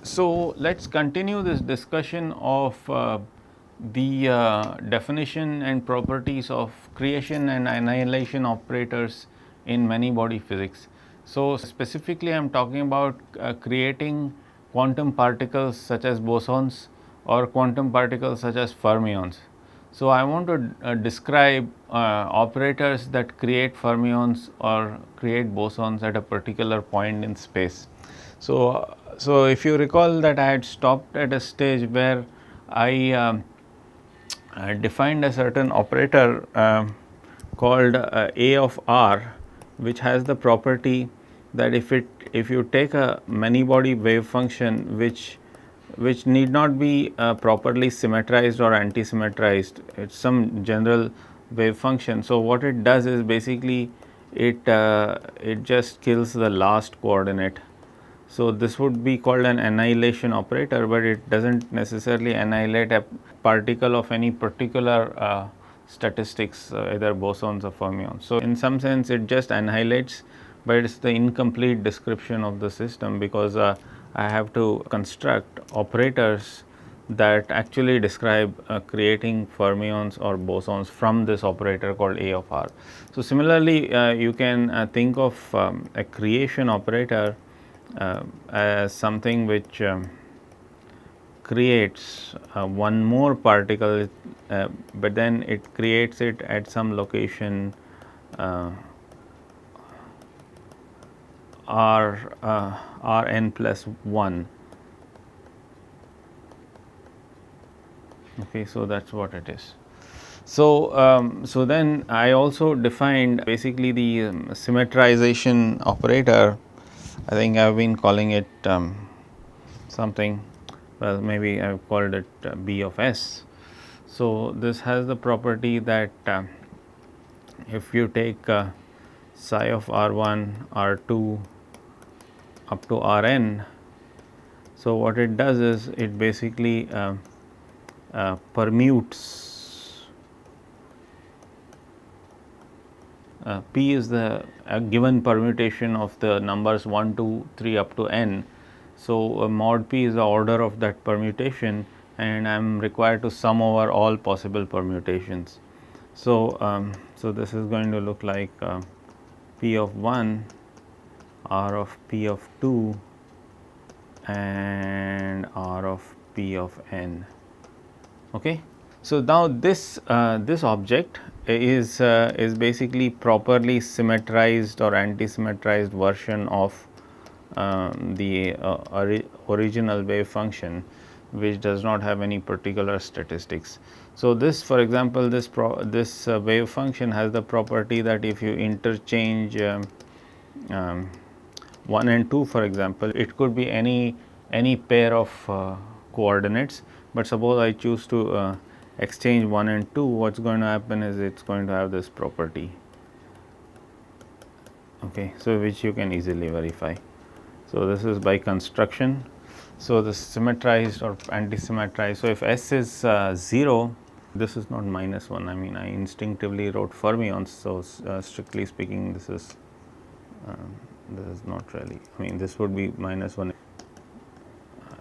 So, let us continue this discussion of the definition and properties of creation and annihilation operators in many body physics. So, specifically I am talking about creating quantum particles such as bosons or quantum particles such as fermions. So, I want to describe operators that create fermions or create bosons at a particular point in space. So if you recall that I had stopped at a stage where I defined a certain operator called A of R, which has the property that if you take a many body wave function which need not be properly symmetrized or anti-symmetrized, it is some general wave function. So what it does is basically it just kills the last coordinate. So this would be called an annihilation operator, but it does not necessarily annihilate a particle of any particular statistics, either bosons or fermions. So in some sense it just annihilates, but it is the incomplete description of the system, because I have to construct operators that actually describe creating fermions or bosons from this operator called A of R. So similarly, you can think of a creation operator as something which creates one more particle, but then it creates it at some location Rn plus 1. Okay, so that is what it is. So then I also defined basically the symmetrization operator. I think I have been calling it something, well, maybe I have called it B of S. So this has the property that if you take psi of R1, R2 up to Rn, so what it does is it basically permutes. P is the given permutation of the numbers 1, 2, 3 up to n. So mod P is the order of that permutation, and I am required to sum over all possible permutations. So so this is going to look like P of 1, R of P of 2, and R of P of n. Okay. So now this object is basically properly symmetrized or anti-symmetrized version of the original wave function, which does not have any particular statistics. So this, for example, this wave function has the property that if you interchange 1 and 2, for example, it could be any pair of coordinates, but suppose I choose to exchange 1 and 2, what is going to happen is it is going to have this property, okay, so which you can easily verify. So this is by construction. So this symmetrized or anti-symmetrized. So if S is 0, this is not minus 1. I mean, I instinctively wrote fermions. So strictly speaking, this is not really. I mean, this would be minus 1.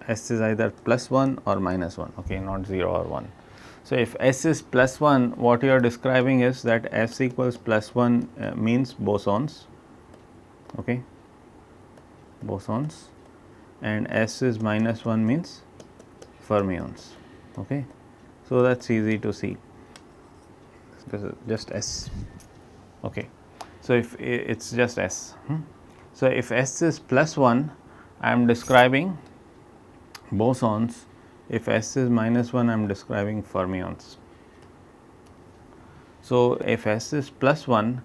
S is either plus 1 or minus 1. Okay, not 0 or 1. So if S is plus 1, what you are describing is that S equals plus 1 means bosons. Okay, bosons, and S is minus 1 means fermions. Okay. So that is easy to see, this is just S. Okay. So if it is just S. So if S is plus 1, I am describing bosons. If S is minus 1, I am describing fermions. So if S is plus 1,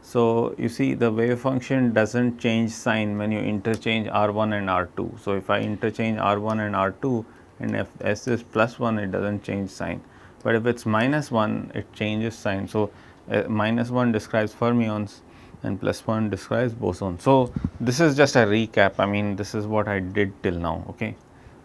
so you see the wave function does not change sign when you interchange R1 and R2. So if I interchange R1 and R2, and if S is plus 1, it does not change sign, but if it is minus 1, it changes sign. So minus 1 describes fermions and plus 1 describes bosons. So this is just a recap. I mean, this is what I did till now. Okay.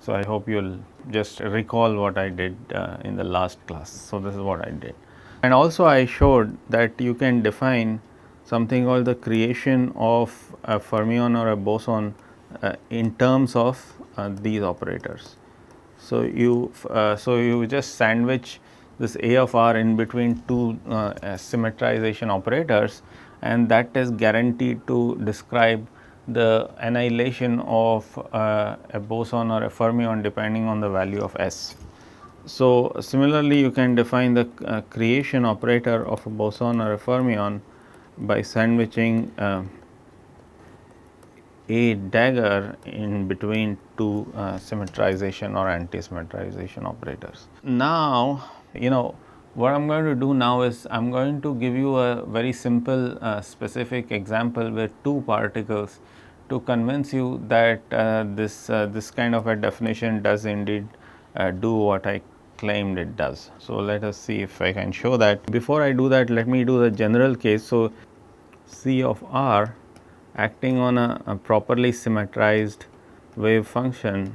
So I hope you will just recall what I did in the last class. So this is what I did. And also I showed that you can define something called the creation of a fermion or a boson in terms of these operators. So you just sandwich this A of r in between two symmetrization operators, and that is guaranteed to describe the annihilation of a boson or a fermion depending on the value of S. So similarly, you can define the creation operator of a boson or a fermion by sandwiching a dagger in between two symmetrization or anti-symmetrization operators. Now, what I am going to do now is I am going to give you a very simple specific example with two particles to convince you that this kind of a definition does indeed do what I claimed it does. So, let us see if I can show that. Before I do that, let me do the general case. So, C of r acting on a properly symmetrized wave function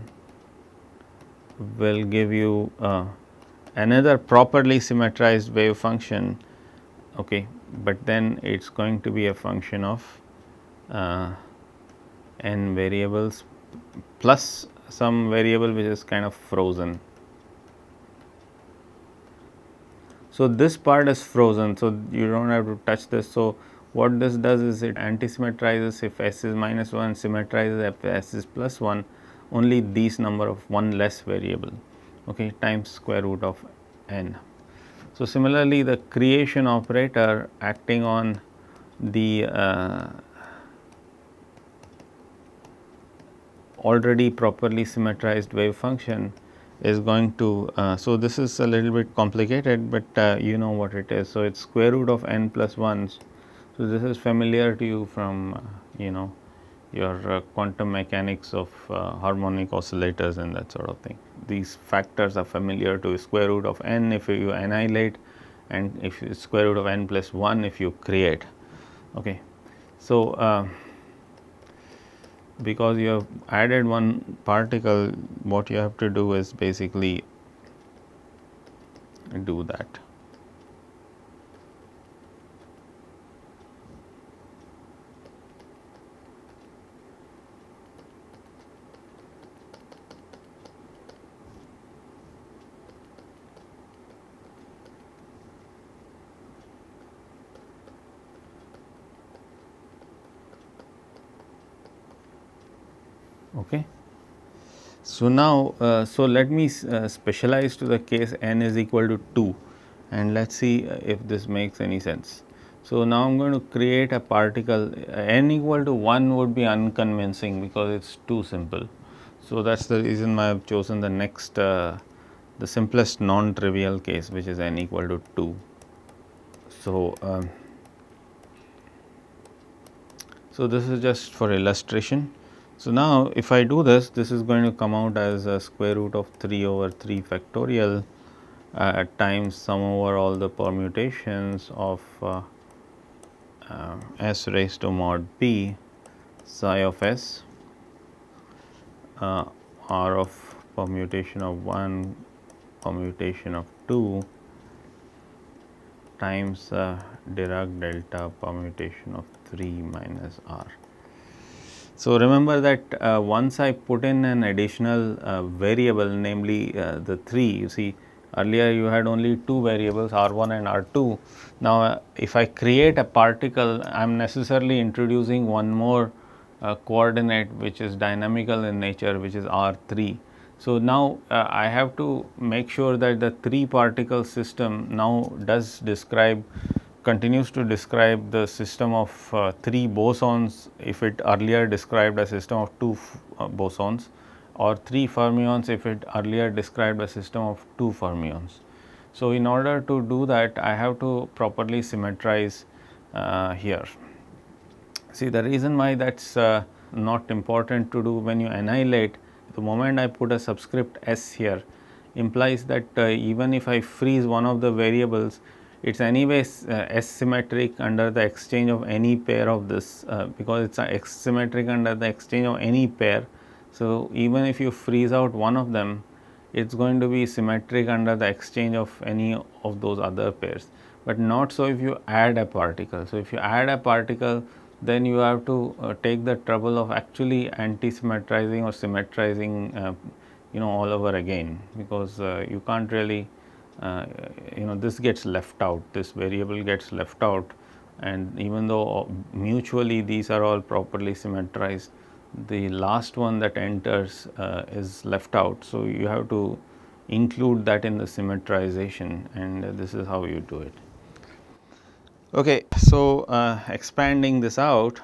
will give you another properly symmetrized wave function, okay, but then it is going to be a function of n variables plus some variable which is kind of frozen. So, this part is frozen, so you do not have to touch this. So, what this does is it anti-symmetrizes if S is minus 1, symmetrizes if S is plus 1, only these number of one less variable, okay, times square root of n. So, similarly, the creation operator acting on the already properly symmetrized wave function is going to, so this is a little bit complicated, but you know what it is. So, it is square root of n plus 1. So, this is familiar to you from your quantum mechanics of harmonic oscillators and that sort of thing. These factors are familiar to square root of n if you annihilate, and if square root of n plus 1 if you create. Okay. So, because you have added one particle, what you have to do is basically do that. Okay. So, now, so let me specialize to the case n is equal to 2, and let us see if this makes any sense. So, now I am going to create a particle n equal to 1 would be unconvincing because it is too simple. So, that is the reason why I have chosen the next the simplest non-trivial case, which is n equal to 2. So, so this is just for illustration. So, now if I do this, this is going to come out as a square root of 3 over 3 factorial times sum over all the permutations of s raised to mod p psi of s r of permutation of 1 permutation of 2 times Dirac delta permutation of 3 minus r. So, remember that once I put in an additional variable, namely the 3, you see earlier you had only two variables R1 and R2. Now, if I create a particle, I am necessarily introducing one more coordinate which is dynamical in nature, which is R3. So, now I have to make sure that the 3 particle system now does describe, continues to describe the system of 3 bosons if it earlier described a system of 2 bosons, or 3 fermions if it earlier described a system of 2 fermions. So, in order to do that, I have to properly symmetrize here. See, the reason why that is not important to do when you annihilate, the moment I put a subscript s here implies that even if I freeze one of the variables, it is anyways s symmetric under the exchange of any pair of this because it is x symmetric under the exchange of any pair. So, even if you freeze out one of them, it is going to be symmetric under the exchange of any of those other pairs, but not so if you add a particle. So, if you add a particle, then you have to take the trouble of actually anti-symmetrizing or symmetrizing all over again, because you can't really this gets left out, this variable gets left out, and even though mutually these are all properly symmetrized, the last one that enters is left out. So, you have to include that in the symmetrization, and this is how you do it. Okay, so expanding this out,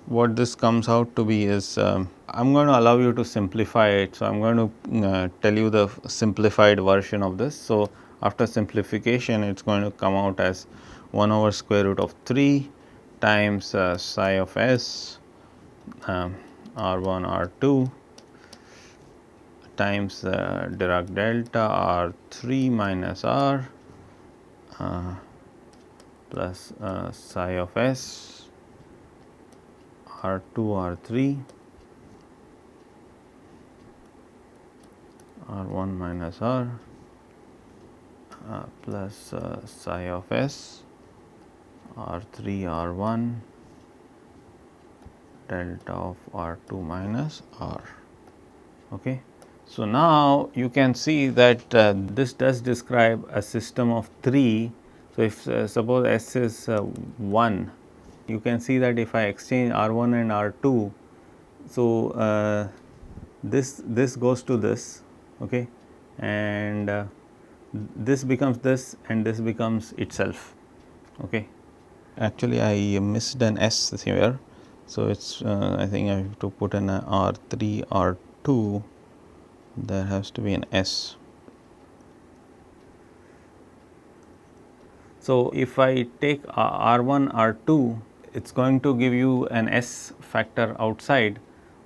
what this comes out to be is, I am going to allow you to simplify it. So, I am going to tell you the simplified version of this. So, after simplification, it is going to come out as 1 over square root of 3 times psi of s r1 r2 times Dirac delta r3 minus r plus psi of s r2 r3 r1 minus r plus psi of s r3 r1 delta of r2 minus r. Okay. So, now you can see that this does describe a system of 3. So, if suppose S is 1, you can see that if I exchange R1 and R2, so this goes to this, okay, and this becomes this, and this becomes itself. Okay. Actually, I missed an S here. So, it is I think I have to put in a R3 R2, there has to be an S. So, if I take R1 R2, it is going to give you an S factor outside,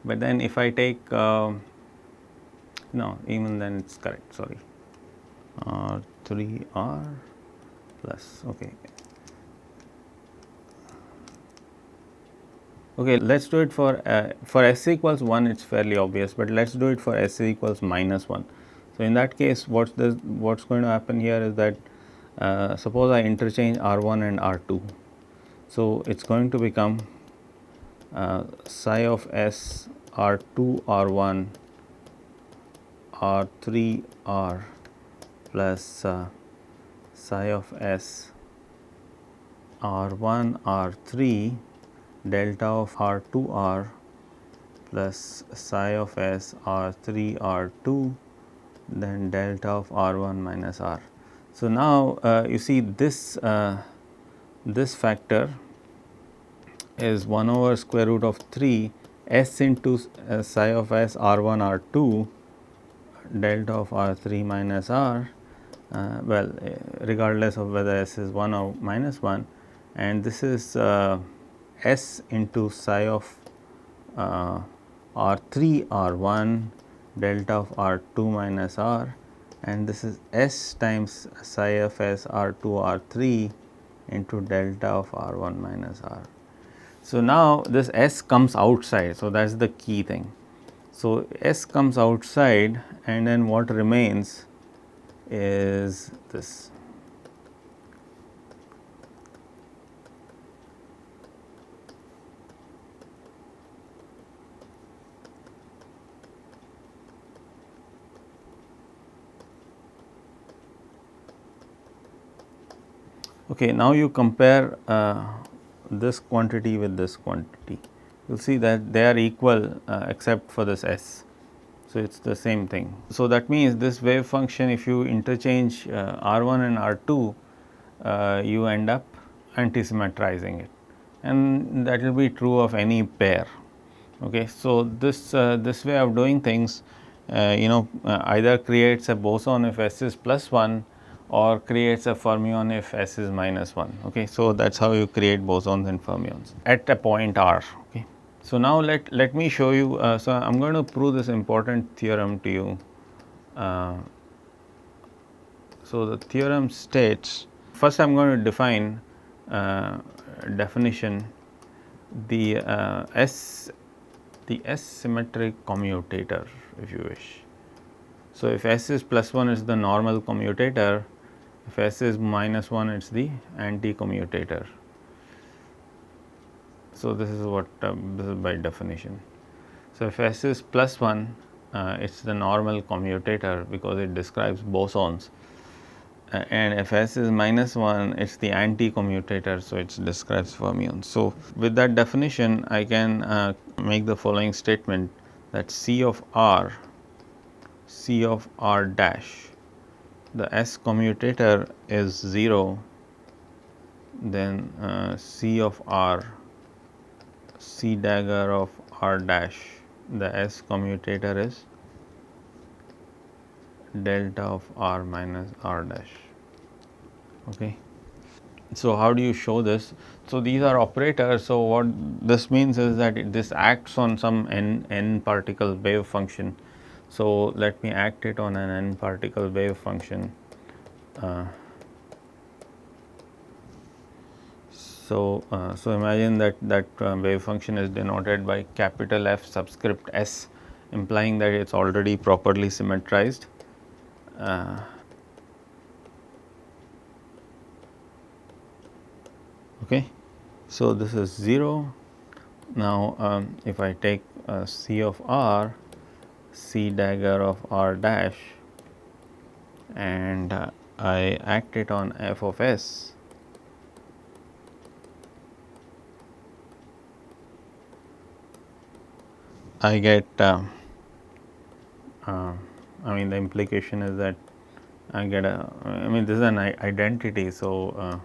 but then if I take no, even then it is correct, sorry, R3 R plus, okay. Okay, let us do it for S equals 1, it is fairly obvious, but let us do it for S equals minus 1. So, in that case, what is going to happen here is that suppose I interchange R1 and R2. So, it is going to become psi of S R2 R1 R3 R plus psi of S R1 R3 delta of R2 R plus psi of S R3 R2 then delta of R1 minus R. So, now you see this this factor is 1 over square root of 3 S into psi of S R1 R2 delta of R3 minus R, well, regardless of whether S is 1 or minus 1, and this is S into psi of R3 R1 delta of R2 minus R, and this is S times psi of S R2 R3 into delta of R1 minus R. So, now this S comes outside. So, that is the key thing. So, S comes outside, and then what remains is this. Okay, now you compare this quantity with this quantity, you will see that they are equal except for this S. So, it is the same thing. So, that means this wave function, if you interchange R1 and R2, you end up anti-symmetrizing it, and that will be true of any pair. Okay. So, this way of doing things either creates a boson if S is plus 1 or creates a fermion if S is minus 1. Okay. So, that is how you create bosons and fermions at a point R. Okay. So, now let me show you. So, I am going to prove this important theorem to you. So, the theorem states, first I am going to define definition the S symmetric commutator, if you wish. So, if S is plus 1, it is the normal commutator, if S is minus 1, it is the anti-commutator. So, this is what this is by definition. So, if S is plus 1, it is the normal commutator because it describes bosons, and if S is minus 1, it is the anti-commutator, so it describes fermions. So, with that definition, I can make the following statement, that C of R dash, the S commutator is 0, then C of R, C dagger of R dash, the S commutator is delta of R minus R dash. Okay. So, how do you show this? So, these are operators. So, what this means is that this acts on some n particle wave function. So, let me act it on an n particle wave function. So imagine that wave function is denoted by capital F subscript S, implying that it is already properly symmetrized. Okay. So, this is 0. Now, if I take C of R, C dagger of R dash, and I act it on F of S, I get I mean, the implication is that I get I mean, this is an identity. So,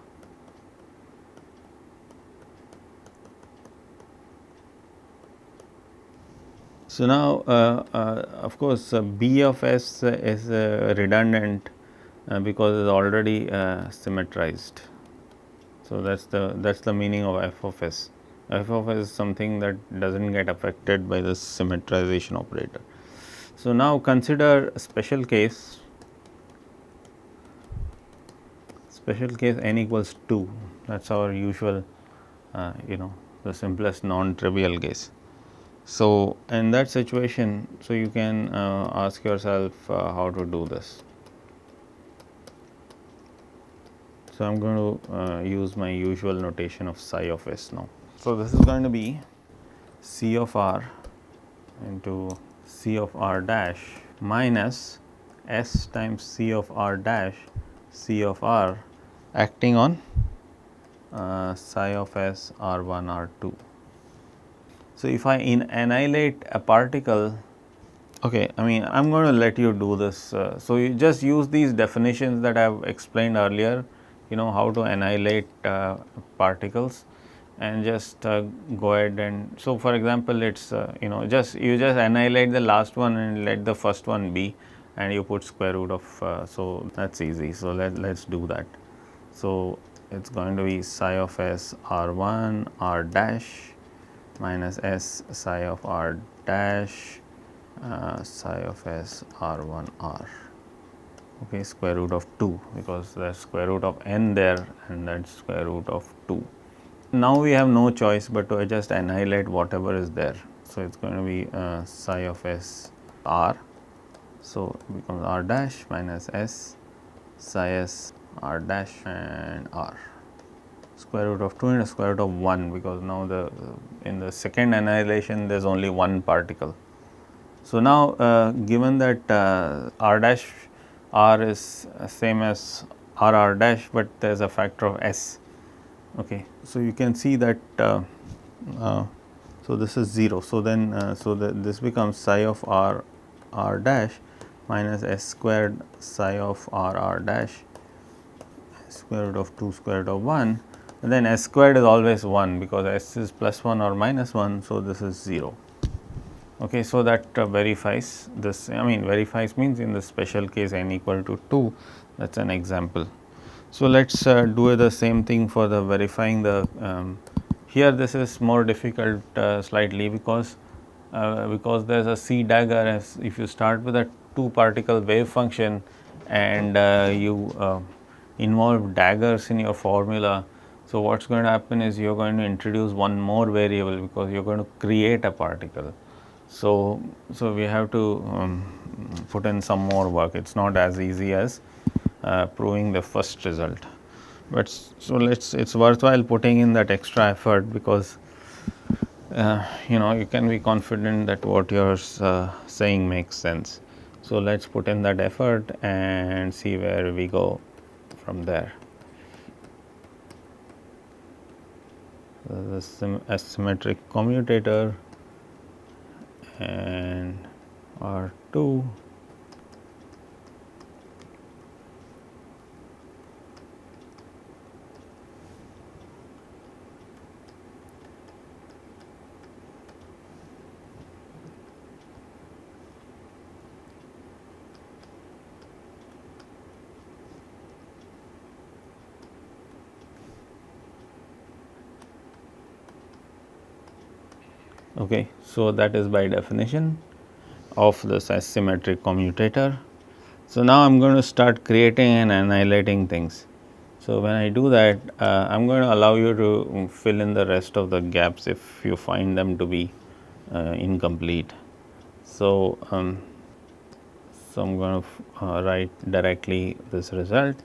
so now, of course, B of S is redundant because it is already symmetrized. So, that is the meaning of F of S. F of S is something that does not get affected by this symmetrization operator. So, now consider a special case n equals 2, that is our usual the simplest non-trivial case. So, in that situation, so you can ask yourself how to do this. So, I am going to use my usual notation of psi of S now. So, this is going to be C of R into C of R dash minus S times C of R dash C of R acting on psi of S R1 R2. So, if I annihilate a particle, okay, I mean, I am going to let you do this. So, you just use these definitions that I have explained earlier, how to annihilate particles, and just go ahead and, so for example, it's you just annihilate the last one and let the first one be, and you put square root of, so that's easy. So, let's do that. So, it's going to be psi of S R1 R dash minus S psi of R dash psi of S R1 R, okay, square root of 2, because there is square root of n there, and that is square root of 2. Now, we have no choice but to just annihilate whatever is there. So, it is going to be psi of S R. So, it becomes R dash minus S psi S R dash and R, square root of 2 and square root of 1, because now in the second annihilation there is only one particle. So, now given that R dash R is same as R dash, but there is a factor of S. Okay. So, you can see that so this is 0. So, then this becomes psi of R dash minus S squared psi of R dash square root of 2 square root of 1, and then S squared is always 1 because S is plus 1 or minus 1. So, this is 0. Okay. So, that verifies this, I mean, verifies means in the special case n equal to 2, that is an example. So, let us do the same thing for the verifying the here this is more difficult slightly because there is a C dagger. As if you start with a 2 particle wave function and you involve daggers in your formula. So, what is going to happen is you are going to introduce one more variable because you are going to create a particle. So, we have to put in some more work. It is not as easy as proving the first result, but so it is worthwhile putting in that extra effort, because you can be confident that what you're saying makes sense. So let's put in that effort and see where we go from there. The asymmetric commutator and R2 Okay, so that is by definition of this asymmetric commutator. So now I am going to start creating and annihilating things. So when I do that, I am going to allow you to fill in the rest of the gaps if you find them to be incomplete. So, so I am going to write directly this result.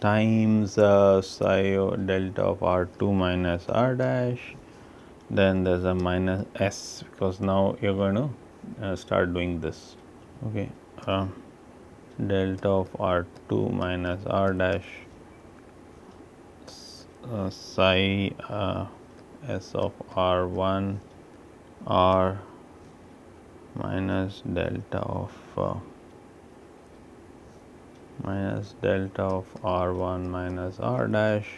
Times psi delta of R2 minus R dash, then there is a minus S, because now you are going to start doing this. Okay, delta of R2 minus R dash psi S of R1 R minus delta of R1 minus R dash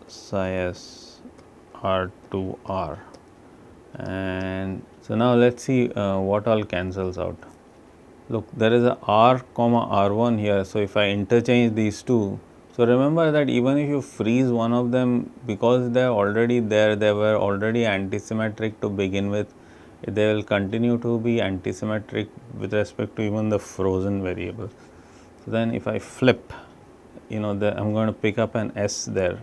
psi S R2 R. And so now let us see what all cancels out. Look, there is a R comma R1 here. So if I interchange these two, so remember that even if you freeze one of them, because they are already there, they were already antisymmetric to begin with, they will continue to be antisymmetric with respect to even the frozen variable. So then if I flip, I am going to pick up an S there,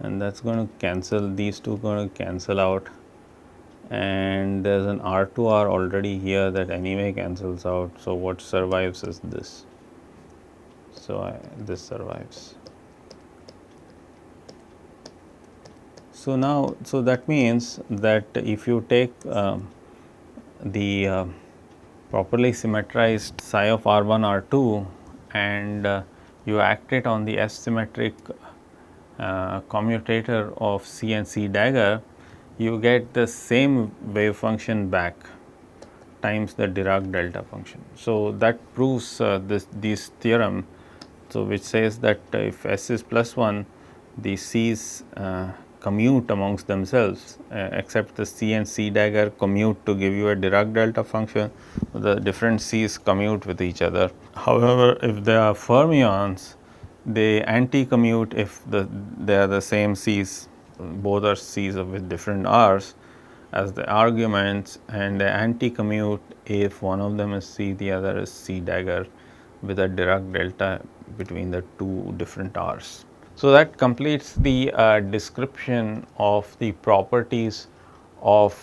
and that is going to cancel, these two going to cancel out, and there is an R2R already here that anyway cancels out. So what survives is this. So this survives. So now, so that means that if you take the properly symmetrized psi of R1 R2 and you act it on the asymmetric commutator of C and C dagger, you get the same wave function back times the Dirac delta function. So that proves this theorem, so which says that if S is plus 1, the C's commute amongst themselves, except the C and C dagger commute to give you a Dirac delta function, the different C's commute with each other. However, if they are fermions, they anti-commute if they are the same C's, both are C's with different R's as the arguments, and they anti-commute if one of them is C, the other is C dagger, with a Dirac delta between the two different R's. So that completes the description of the properties of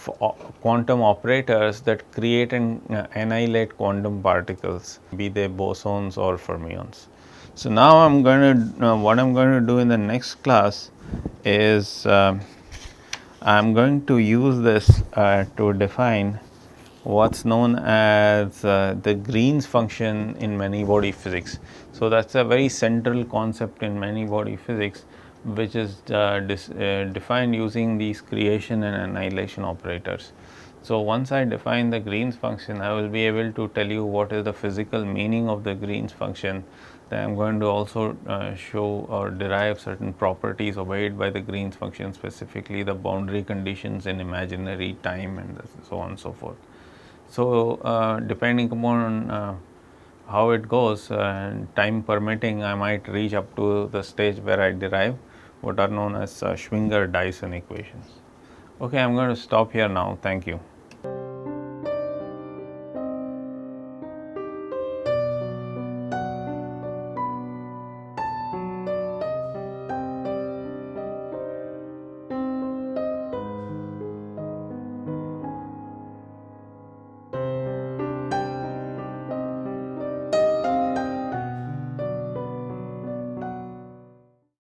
quantum operators that create and annihilate quantum particles, be they bosons or fermions. So now I'm going to what I'm going to do in the next class is I'm going to use this to define what's known as the Green's function in many body physics. So that's a very central concept in many body physics, which is defined using these creation and annihilation operators. So once I define the Green's function, I will be able to tell you what is the physical meaning of the Green's function. Then I am going to also show or derive certain properties obeyed by the Green's function, specifically the boundary conditions in imaginary time and so on and so forth. So depending upon how it goes, time permitting, I might reach up to the stage where I derive what are known as Schwinger-Dyson equations. Okay, I am going to stop here now. Thank you.